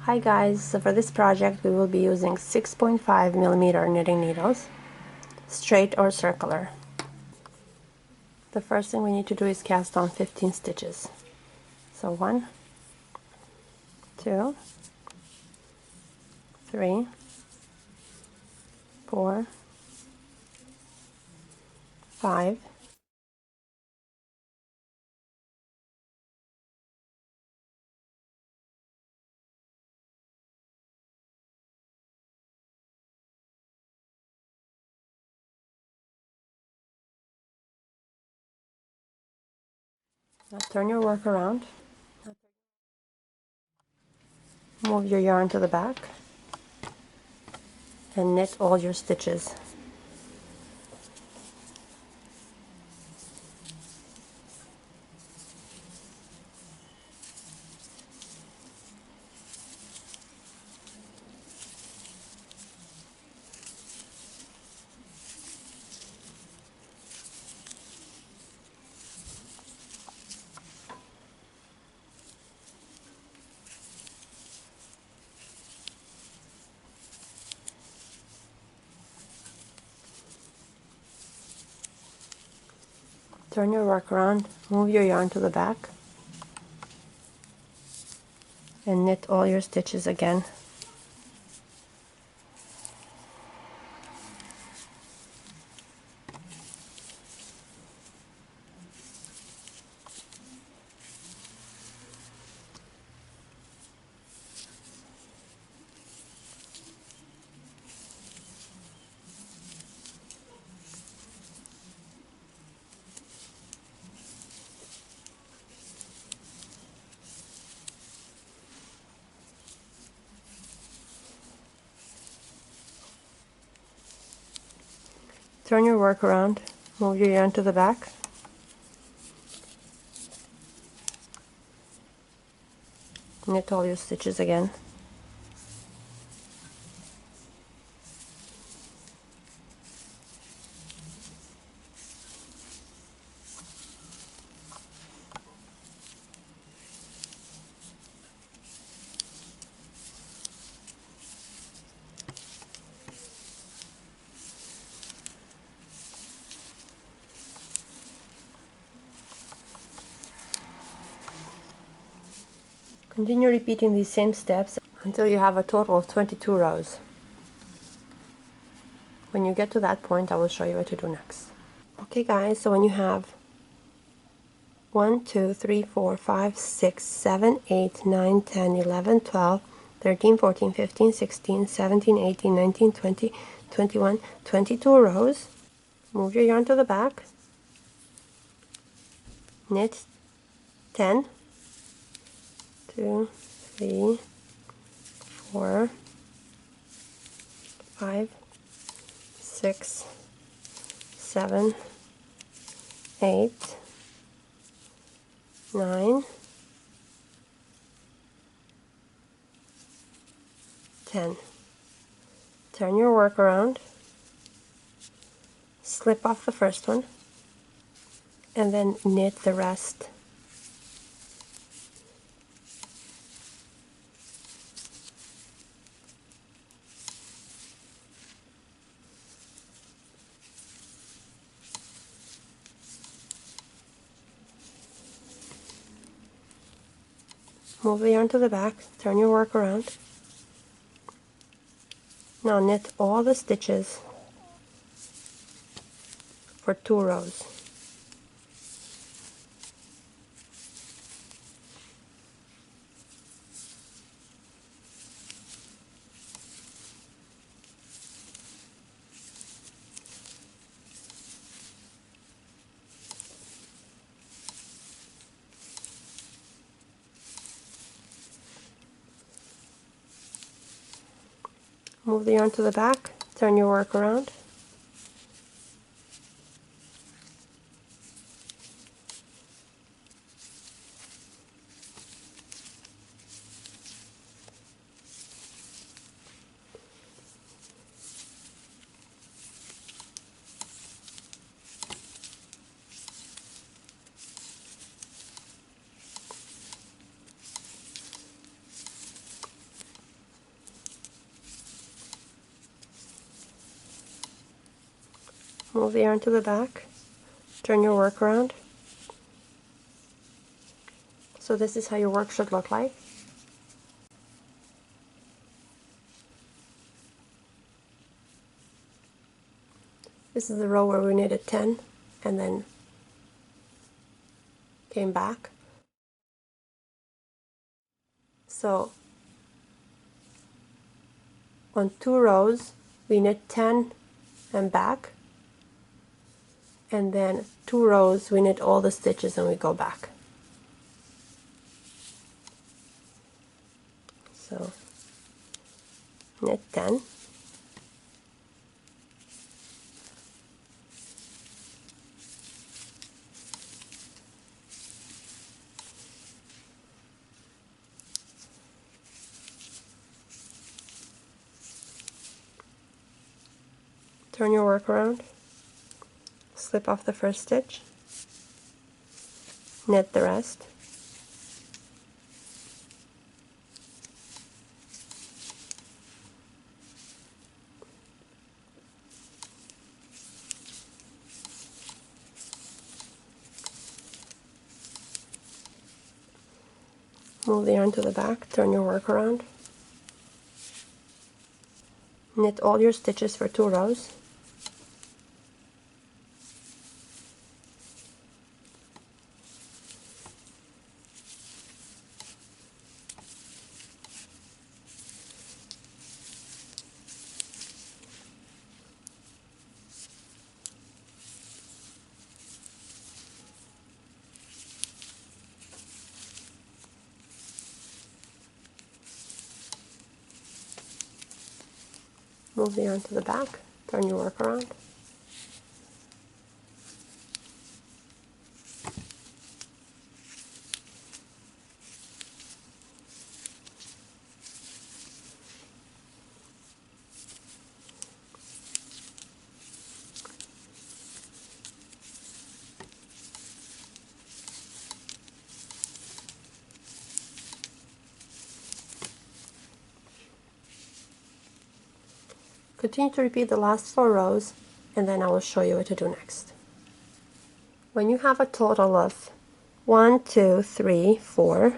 Hi guys, so for this project we will be using 6.5mm knitting needles, straight or circular. The first thing we need to do is cast on 15 stitches. So 1, 2, 3, 4, 5, 6. Now turn your work around. Move your yarn to the back and knit all your stitches. Turn your work around, move your yarn to the back and knit all your stitches again. Turn your work around, move your yarn to the back, knit all your stitches again. Continue repeating these same steps until you have a total of 22 rows. When you get to that point, I will show you what to do next. Okay guys, so when you have 1, 2, 3, 4, 5, 6, 7, 8, 9, 10, 11, 12, 13, 14, 15, 16, 17, 18, 19, 20, 21, 22 rows, move your yarn to the back, knit 10, 2, 3, 4, 5, 6, 7, 8, 9, 10. Turn your work around, slip off the first one, and then knit the rest. Move the yarn to the back, turn your work around. Now knit all the stitches for 2 rows. Move the yarn to the back, turn your work around. Move the yarn to the back, turn your work around. So this is how your work should look like. This is the row where we knitted 10 and then came back. So on 2 rows we knit 10 and back, and then 2 rows we knit all the stitches and we go back. So knit 10, turn your work around, slip off the first stitch, knit the rest, move the yarn to the back, turn your work around, knit all your stitches for 2 rows, move the yarn to the back, turn your work around, continue to repeat the last 4 rows, and then I will show you what to do next. When you have a total of 1, 2, 3, 4,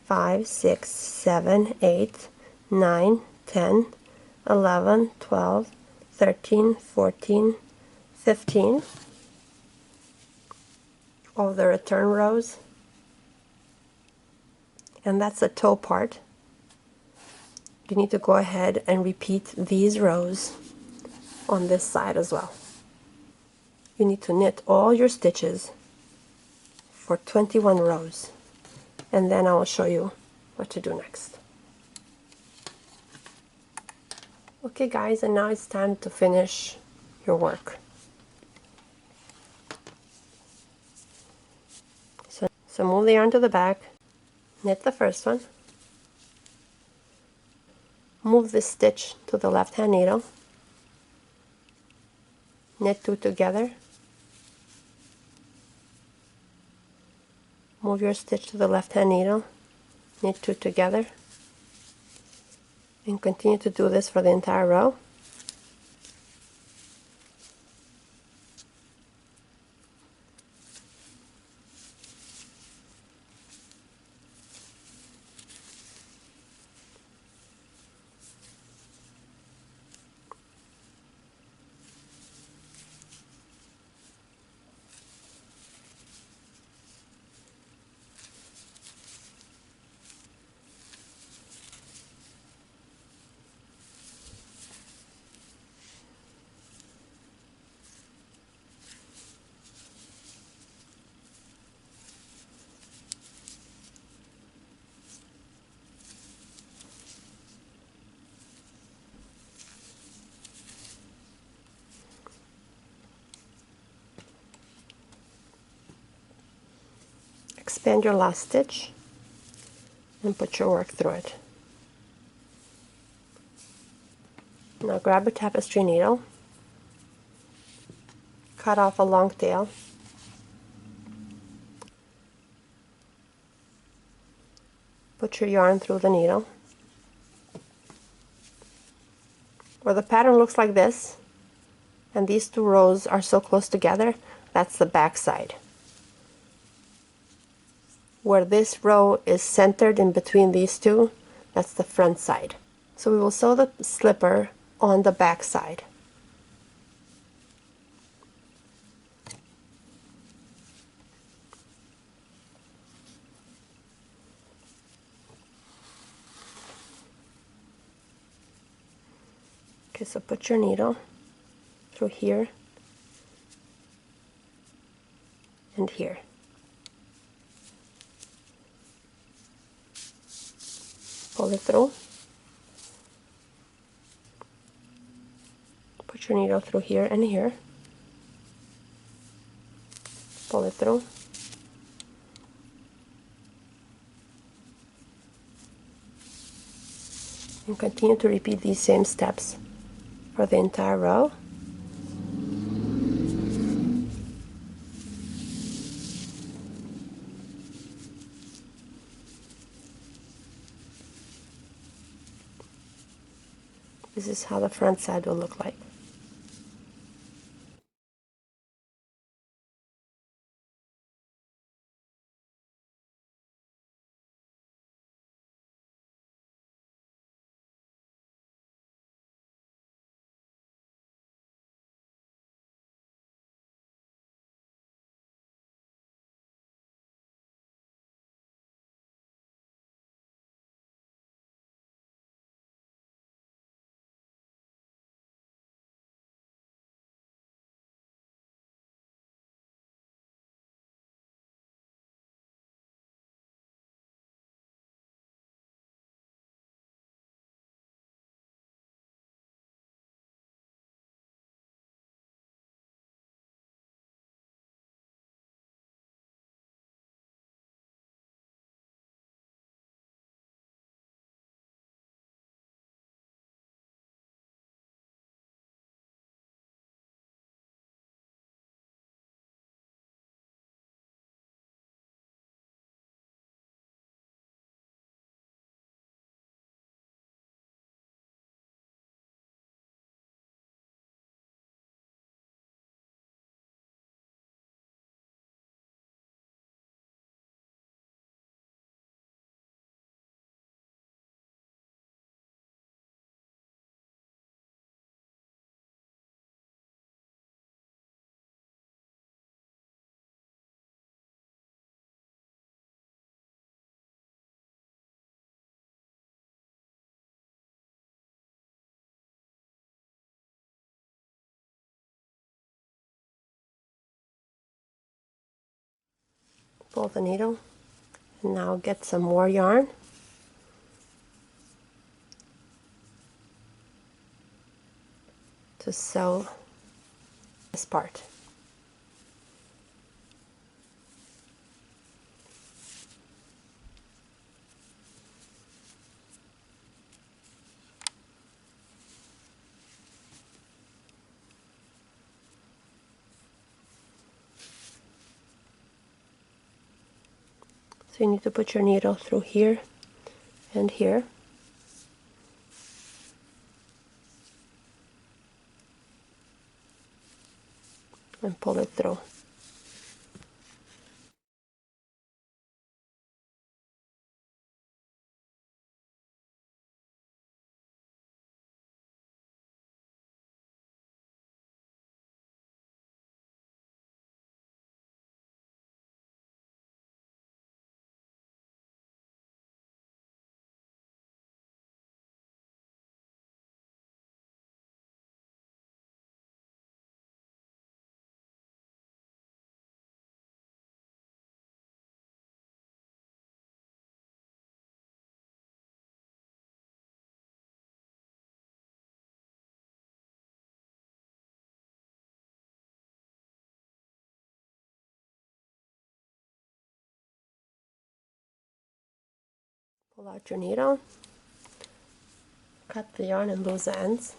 5, 6, 7, 8, 9, 10, 11, 12, 13, 14, 15 of the return rows, and that's the toe part. You need to go ahead and repeat these rows on this side as well. You need to knit all your stitches for 21 rows, and then I will show you what to do next. Okay guys, and now it's time to finish your work. So move the yarn to the back, knit the first one, move this stitch to the left hand needle, knit 2 together, move your stitch to the left hand needle, knit 2 together, and continue to do this for the entire row. Expand your last stitch and put your work through it. Now grab a tapestry needle, cut off a long tail, put your yarn through the needle, or the pattern looks like this, and these two rows are so close together, that's the back side. Where this row is centered in between these two, that's the front side. So we will sew the slipper on the back side. Okay, so put your needle through here and here. Pull it through. Put your needle through here and here. Pull it through. And continue to repeat these same steps for the entire row. This is how the front side will look like. Pull the needle, and now get some more yarn. To sew this part. So you need to put your needle through here and here. And pull it through. Pull out your needle, cut the yarn and loose ends.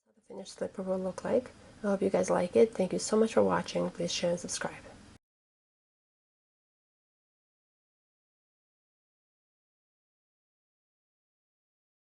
What the finished slipper will look like. I hope you guys like it. Thank you so much for watching. Please share and subscribe.